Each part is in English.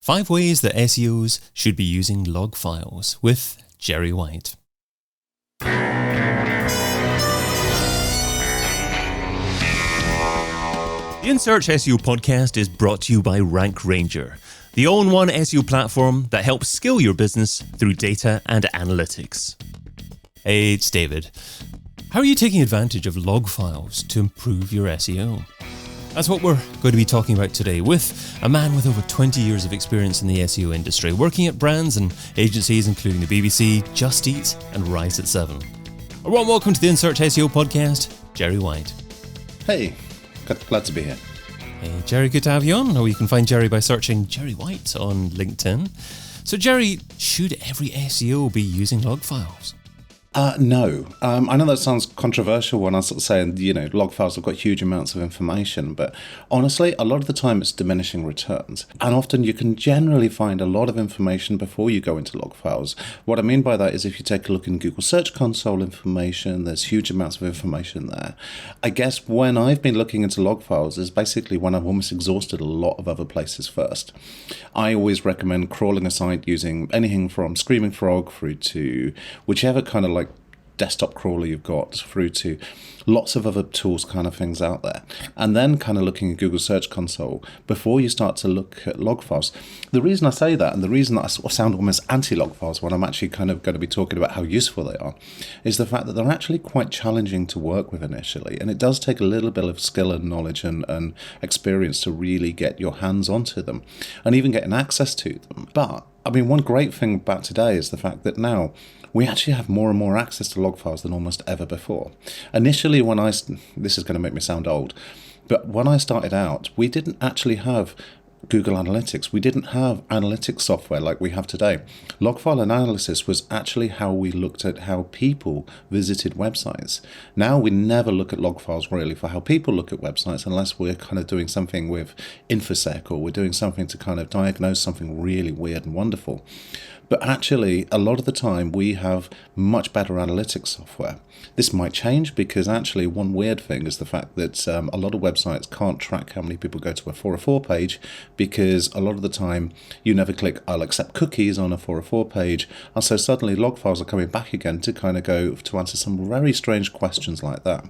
5 ways that SEOs should be using log files with Gerry White. The In Search SEO podcast is brought to you by Rank Ranger, the all-in-one SEO platform that helps scale your business through data and analytics. Hey, it's David. How are you taking advantage of log files to improve your SEO? That's what we're going to be talking about today with a man with over 20 years of experience in the SEO industry, working at brands and agencies including the BBC, Just Eat and Rise at 7. A warm welcome to the In Search SEO podcast, Gerry White. Hey, glad to be here. Hey Gerry, good to have you on. Or you can find Gerry by searching Gerry White on LinkedIn. So Gerry, should every SEO be using log files? No. I know that sounds controversial when I sort of say, log files have got huge amounts of information, but honestly, a lot of the time it's diminishing returns. And often you can generally find a lot of information before you go into log files. What I mean by that is if you take a look in Google Search Console information, there's huge amounts of information there. I guess when I've been looking into log files is basically when I've almost exhausted a lot of other places first. I always recommend crawling a site using anything from Screaming Frog through to whichever kind of desktop crawler you've got, through to lots of other tools kind of things out there, and then kind of looking at Google Search Console before you start to look at log files. The reason I say that, and the reason that I sort of sound almost anti-log files when I'm actually kind of going to be talking about how useful they are, is the fact that they're actually quite challenging to work with initially, and it does take a little bit of skill and knowledge and experience to really get your hands onto them and even getting access to them. But I mean, one great thing about today is the fact that now we actually have more and more access to log files than almost ever before. Initially, this is going to make me sound old, but when I started out, we didn't actually have Google Analytics. We didn't have analytics software like we have today. Log file analysis was actually how we looked at how people visited websites. Now we never look at log files really for how people look at websites unless we're kind of doing something with InfoSec or we're doing something to kind of diagnose something really weird and wonderful. But actually, a lot of the time, we have much better analytics software. This might change because actually one weird thing is the fact that a lot of websites can't track how many people go to a 404 page because a lot of the time you never click I'll accept cookies on a 404 page. And so suddenly log files are coming back again to kind of go to answer some very strange questions like that.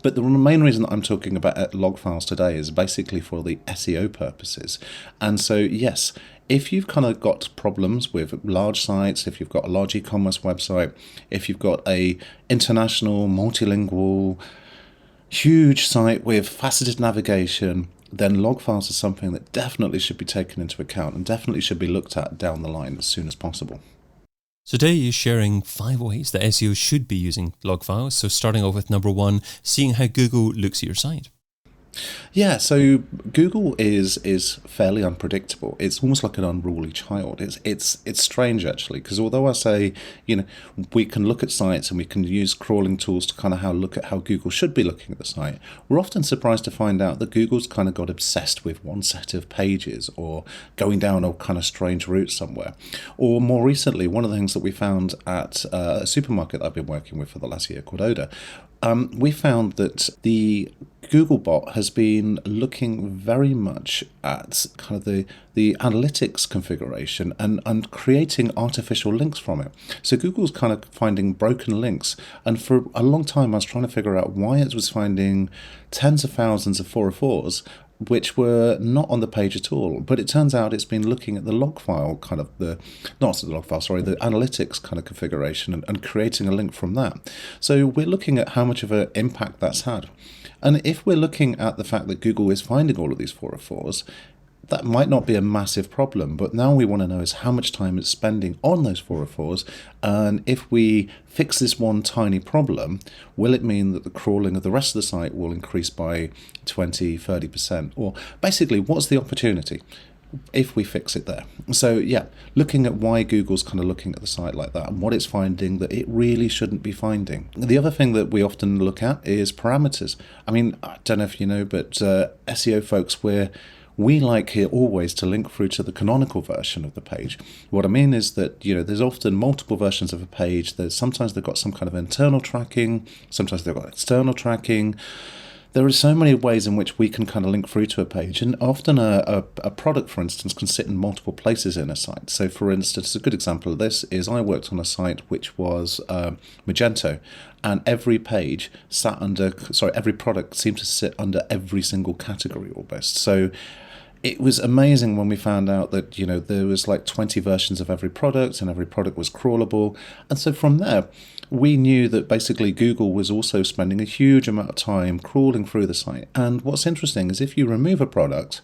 But the main reason that I'm talking about log files today is basically for the SEO purposes. And so, yes, if you've kind of got problems with large sites, if you've got a large e-commerce website, if you've got a international, multilingual, huge site with faceted navigation, then log files are something that definitely should be taken into account and definitely should be looked at down the line as soon as possible. So today you're sharing 5 ways that SEOs should be using log files. So starting off with number 1, seeing how Google looks at your site. Yeah, so Google is fairly unpredictable. It's almost like an unruly child. It's strange actually, because although I say, we can look at sites and we can use crawling tools to kind of look at how Google should be looking at the site, we're often surprised to find out that Google's kind of got obsessed with one set of pages or going down a kind of strange route somewhere. Or more recently, one of the things that we found at a supermarket that I've been working with for the last year called Oda, we found that the Googlebot has been looking very much at kind of the analytics configuration and creating artificial links from it. So Google's kind of finding broken links. And for a long time, I was trying to figure out why it was finding tens of thousands of 404s which were not on the page at all. But it turns out it's been looking at the log file, the analytics kind of configuration and creating a link from that. So we're looking at how much of an impact that's had. And if we're looking at the fact that Google is finding all of these 404s, that might not be a massive problem, but now we want to know is how much time it's spending on those 404s, and if we fix this one tiny problem, will it mean that the crawling of the rest of the site will increase by 20, 30%? Or basically, what's the opportunity if we fix it there? So yeah, looking at why Google's kind of looking at the site like that and what it's finding that it really shouldn't be finding. The other thing that we often look at is parameters. I mean, I don't know if you know, but SEO folks, we like here always to link through to the canonical version of the page. What I mean is that, there's often multiple versions of a page. Sometimes they've got some kind of internal tracking, sometimes they've got external tracking. there are so many ways in which we can kind of link through to a page, and often a product, for instance, can sit in multiple places in a site. So, for instance, a good example of this is I worked on a site which was Magento, and every product seemed to sit under every single category almost. So it was amazing when we found out that, there was like 20 versions of every product and every product was crawlable. And so from there, we knew that basically Google was also spending a huge amount of time crawling through the site. And what's interesting is if you remove a product,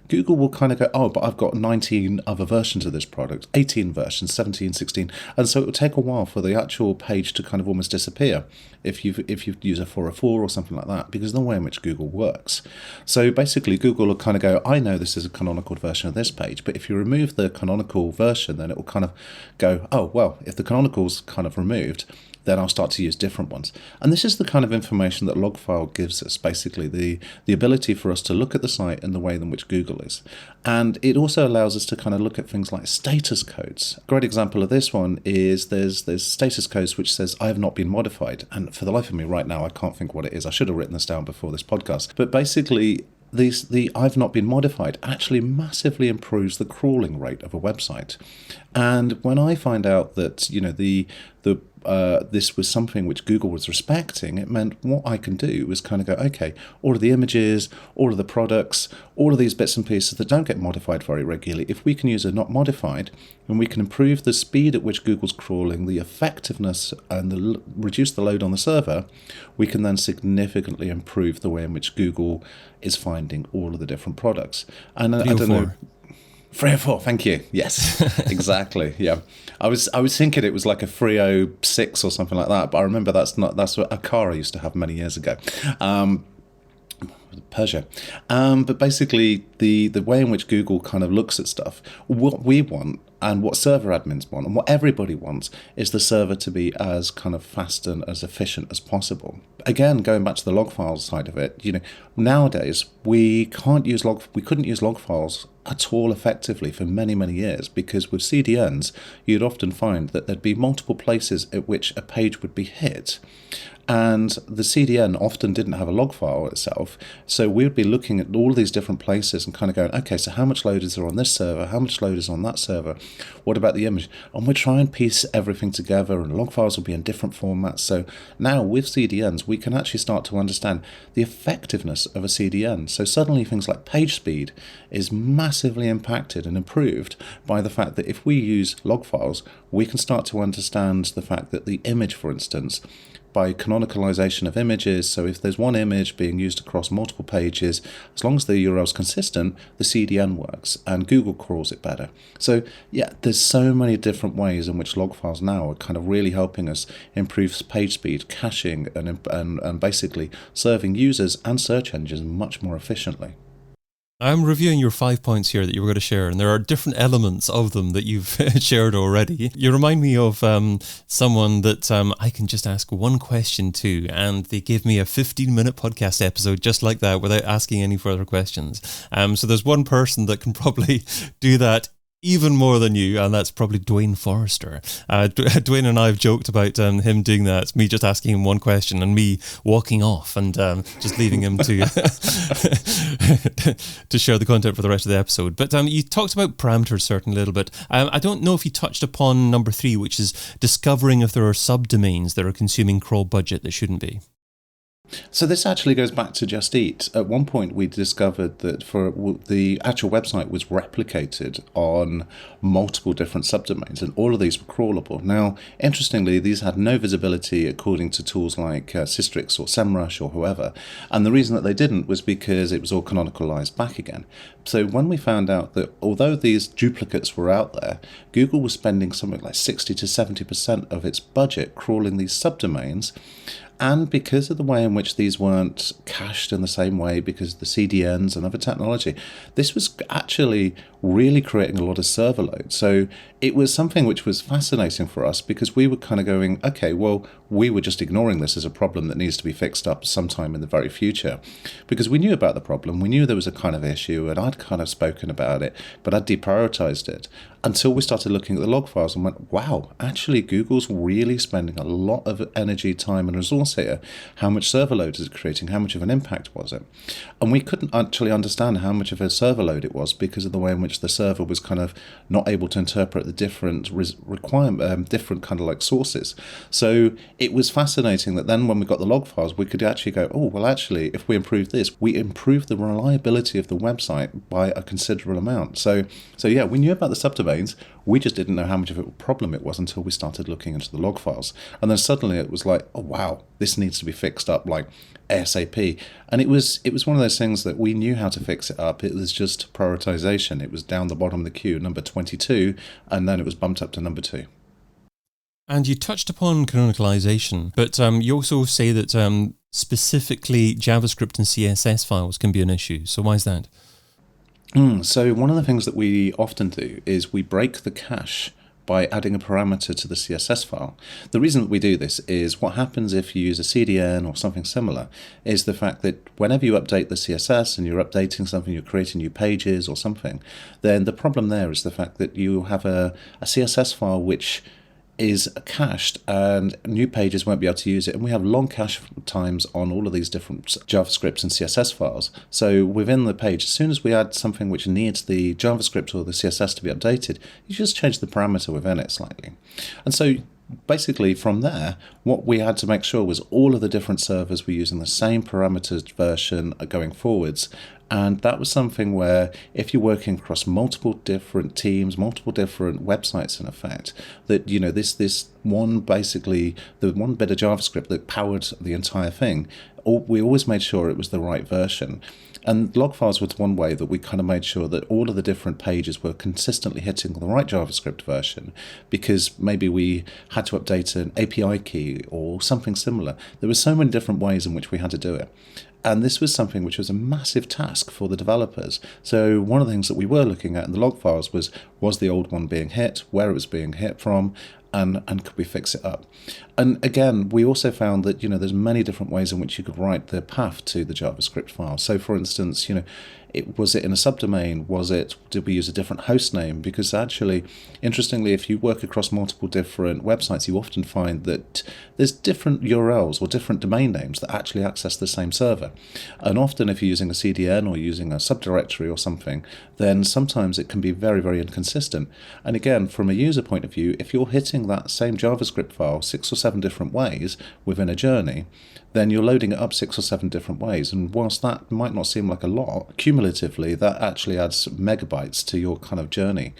Google will kind of go, oh, but I've got 19 other versions of this product, 18 versions, 17, 16. And so it will take a while for the actual page to kind of almost disappear if you use a 404 or something like that, because of the way in which Google works. So basically, Google will kind of go, I know this is a canonical version of this page, but if you remove the canonical version, then it will kind of go, oh, well, if the canonical's kind of removed, then I'll start to use different ones. And this is the kind of information that Logfile gives us, basically, the ability for us to look at the site in the way in which Google is. And it also allows us to kind of look at things like status codes. A great example of this one is there's status codes which says, I have not been modified. And for the life of me right now, I can't think what it is. I should have written this down before this podcast. But basically, the I've not been modified actually massively improves the crawling rate of a website. And when I find out that, this was something which Google was respecting, it meant what I can do was kind of go, okay, all of the images, all of the products, all of these bits and pieces that don't get modified very regularly, if we can use a not modified, and we can improve the speed at which Google's crawling, the effectiveness, and reduce the load on the server, we can then significantly improve the way in which Google is finding all of the different products. And I don't know. 3 or 4, thank you. Yes, exactly. Yeah, I was thinking it was like a 306 or something like that, but I remember that's what a car I used to have many years ago. Peugeot. But basically, the way in which Google kind of looks at stuff, what we want and what server admins want and what everybody wants is the server to be as kind of fast and as efficient as possible. Again, going back to the log files side of it, nowadays we couldn't use log files at all effectively for many, many years, because with CDNs, you'd often find that there'd be multiple places at which a page would be hit. And the CDN often didn't have a log file itself. So we'd be looking at all these different places and kind of going, okay, so how much load is there on this server? How much load is on that server? What about the image? And we'd try and piece everything together, and log files will be in different formats. So now with CDNs, we can actually start to understand the effectiveness of a CDN. So suddenly things like page speed is massively impacted and improved by the fact that if we use log files, we can start to understand the fact that the image, for instance, by canonicalization of images, so if there's one image being used across multiple pages, as long as the URL is consistent, the CDN works and Google crawls it better. So yeah, there's so many different ways in which log files now are kind of really helping us improve page speed, caching, and basically serving users and search engines much more efficiently. I'm reviewing your 5 points here that you were going to share, and there are different elements of them that you've shared already. You remind me of someone that I can just ask one question to, and they give me a 15-minute podcast episode just like that without asking any further questions. So there's one person that can probably do that even more than you, and that's probably Dwayne Forrester. Dwayne and I have joked about him doing that, me just asking him one question and me walking off and just leaving him to to share the content for the rest of the episode. But you talked about parameters certainly a little bit. I don't know if you touched upon number 3, which is discovering if there are subdomains that are consuming crawl budget that shouldn't be. So this actually goes back to Just Eat. At one point, we discovered that for the actual website was replicated on multiple different subdomains, and all of these were crawlable. Now, interestingly, these had no visibility according to tools like Systrix or SEMrush or whoever. And the reason that they didn't was because it was all canonicalized back again. So when we found out that although these duplicates were out there, Google was spending something like 60 to 70% of its budget crawling these subdomains. And because of the way in which these weren't cached in the same way, because of the CDNs and other technology, this was actually really creating a lot of server load. So it was something which was fascinating for us, because we were kind of going, okay, well, we were just ignoring this as a problem that needs to be fixed up sometime in the very future. Because we knew about the problem, we knew there was a kind of issue, and I'd kind of spoken about it, but I'd deprioritized it until we started looking at the log files and went, wow, actually Google's really spending a lot of energy, time and resources source here? How much server load is it creating? How much of an impact was it? And we couldn't actually understand how much of a server load it was because of the way in which the server was kind of not able to interpret the different different kind of like sources. So it was fascinating that then when we got the log files, we could actually go, oh, well, actually, if we improve this, we improve the reliability of the website by a considerable amount. So yeah, we knew about the subdomains. We just didn't know how much of a problem it was until we started looking into the log files. And then suddenly it was like, oh, wow, this needs to be fixed up like ASAP. And it was one of those things that we knew how to fix it up. It was just prioritization. It was down the bottom of the queue, number 22, and then it was bumped up to number 2. And you touched upon canonicalization, but you also say that specifically JavaScript and CSS files can be an issue. So why is that? So one of the things that we often do is we break the cache by adding a parameter to the CSS file. The reason that we do this is what happens if you use a CDN or something similar is the fact that whenever you update the CSS and you're updating something, you're creating new pages or something, then the problem there is the fact that you have a CSS file which is cached and new pages won't be able to use it. And we have long cache times on all of these different JavaScript and CSS files. So within the page, as soon as we add something which needs the JavaScript or the CSS to be updated, you just change the parameter within it slightly. And so basically from there, what we had to make sure was all of the different servers were using the same parameters version going forwards. And that was something where if you're working across multiple different teams, multiple different websites in effect, that, you know, this one, basically the one bit of JavaScript that powered the entire thing, we always made sure it was the right version. And log files was one way that we kind of made sure that all of the different pages were consistently hitting the right JavaScript version, because maybe we had to update an API key or something similar. There were so many different ways in which we had to do it. And this was something which was a massive task for the developers. So one of the things that we were looking at in the log files was the old one being hit, where it was being hit from, and could we fix it up? And again, we also found that, you know, there's many different ways in which you could write the path to the JavaScript file. So for instance, you know, was it in a subdomain? Did we use a different host name? Because actually, interestingly, if you work across multiple different websites, you often find that there's different URLs or different domain names that actually access the same server. And often if you're using a CDN or using a subdirectory or something, then sometimes it can be very, very inconsistent. And again, from a user point of view, if you're hitting that same JavaScript file 6 or 7 different ways within a journey, then you're loading it up 6 or 7 different ways. And whilst that might not seem like a lot, cumulatively, that actually adds megabytes to your kind of journey.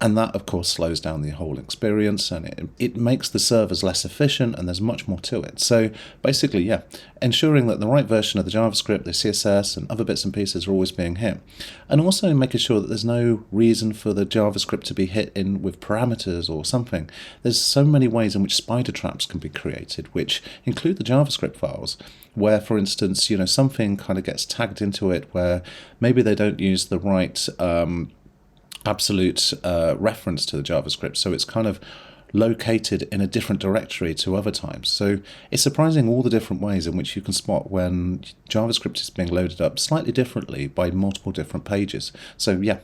And that, of course, slows down the whole experience, and it makes the servers less efficient, and there's much more to it. So basically, yeah, ensuring that the right version of the JavaScript, the CSS, and other bits and pieces are always being hit. And also making sure that there's no reason for the JavaScript to be hit in with parameters or something. There's so many ways in which spider traps can be created, which include the JavaScript files, where, for instance, you know, something kind of gets tagged into it where maybe they don't use the right absolute reference to the JavaScript, so it's kind of located in a different directory to other times. So it's surprising all the different ways in which you can spot when JavaScript is being loaded up slightly differently by multiple different pages. So yeah,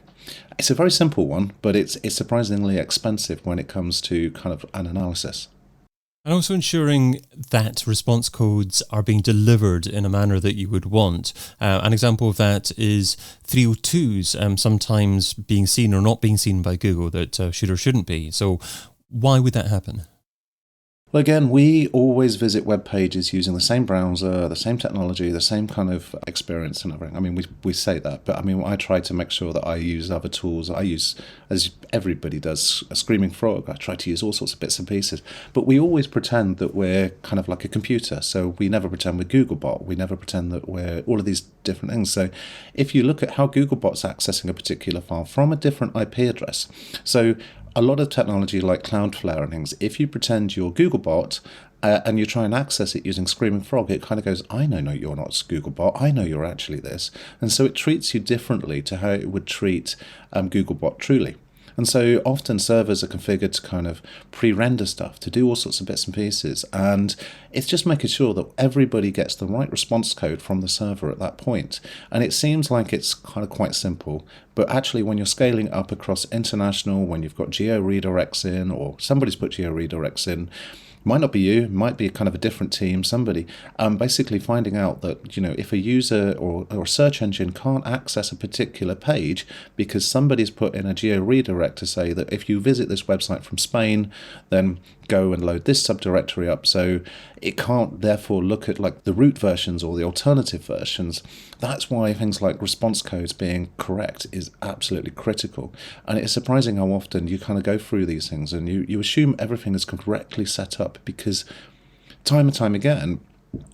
it's a very simple one, but it's surprisingly expensive when it comes to kind of an analysis. And also ensuring that response codes are being delivered in a manner that you would want. An example of that is 302s sometimes being seen or not being seen by Google that should or shouldn't be. So why would that happen? Well, again, we always visit web pages using the same browser, the same technology, the same kind of experience and everything. I mean, we say that, but I mean, I try to make sure that I use other tools. I use, as everybody does, a Screaming Frog. I try to use all sorts of bits and pieces. But we always pretend that we're kind of like a computer. So we never pretend we're Googlebot. We never pretend that we're all of these different things. So if you look at how Googlebot's accessing a particular file from a different IP address, so a lot of technology like Cloudflare and things, if you pretend you're Googlebot and you try and access it using Screaming Frog, it kind of goes, I know you're not Googlebot, I know you're actually this. And so it treats you differently to how it would treat Googlebot truly. And so often servers are configured to kind of pre-render stuff, to do all sorts of bits and pieces. And it's just making sure that everybody gets the right response code from the server at that point. And it seems like it's kind of quite simple, but actually when you're scaling up across international, when you've got geo redirects in, or somebody's put geo redirects in, Might not be you, might be kind of a different team, somebody. Basically finding out that, if a user or a search engine can't access a particular page because somebody's put in a geo redirect to say that if you visit this website from Spain, then go and load this subdirectory up, so it can't therefore look at like the root versions or the alternative versions. That's why things like response codes being correct is absolutely critical. And it's surprising how often you kind of go through these things and you assume everything is correctly set up, because time and time again,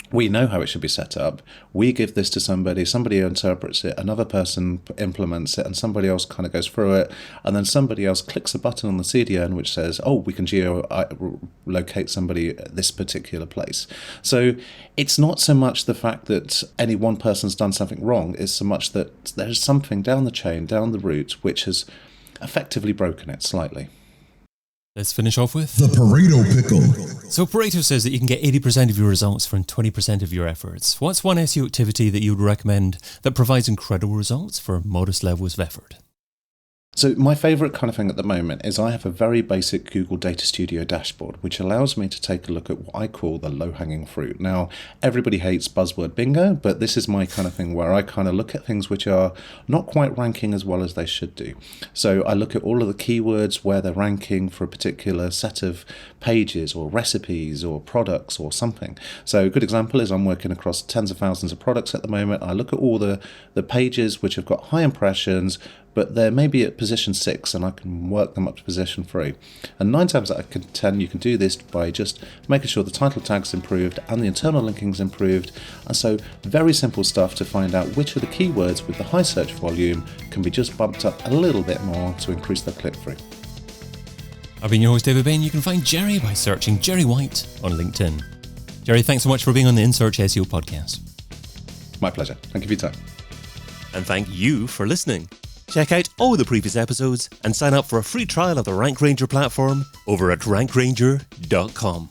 we know how it should be set up. We give this to somebody interprets it, another person implements it, and somebody else kind of goes through it, and then somebody else clicks a button on the CDN which says, oh, we can geo-locate somebody at this particular place. So it's not so much the fact that any one person's done something wrong, it's so much that there's something down the chain, down the route, which has effectively broken it slightly. Let's finish off with the Pareto pickle. So Pareto says that you can get 80% of your results from 20% of your efforts. What's one SEO activity that you would recommend that provides incredible results for modest levels of effort? So my favorite kind of thing at the moment is I have a very basic Google Data Studio dashboard, which allows me to take a look at what I call the low-hanging fruit. Now, everybody hates buzzword bingo, but this is my kind of thing where I kind of look at things which are not quite ranking as well as they should do. So I look at all of the keywords where they're ranking for a particular set of pages or recipes or products or something. So a good example is I'm working across tens of thousands of products at the moment. I look at all the pages which have got high impressions, but they're maybe at position 6 and I can work them up to position 3. And 9 times out of 10 you can do this by just making sure the title tag's improved and the internal linking's improved. And so very simple stuff to find out which of the keywords with the high search volume can be just bumped up a little bit more to increase their click-through. I've been your host, David Bain. You can find Gerry by searching Gerry White on LinkedIn. Gerry, thanks so much for being on the In Search SEO podcast. My pleasure. Thank you for your time. And thank you for listening. Check out all the previous episodes and sign up for a free trial of the Rank Ranger platform over at rankranger.com.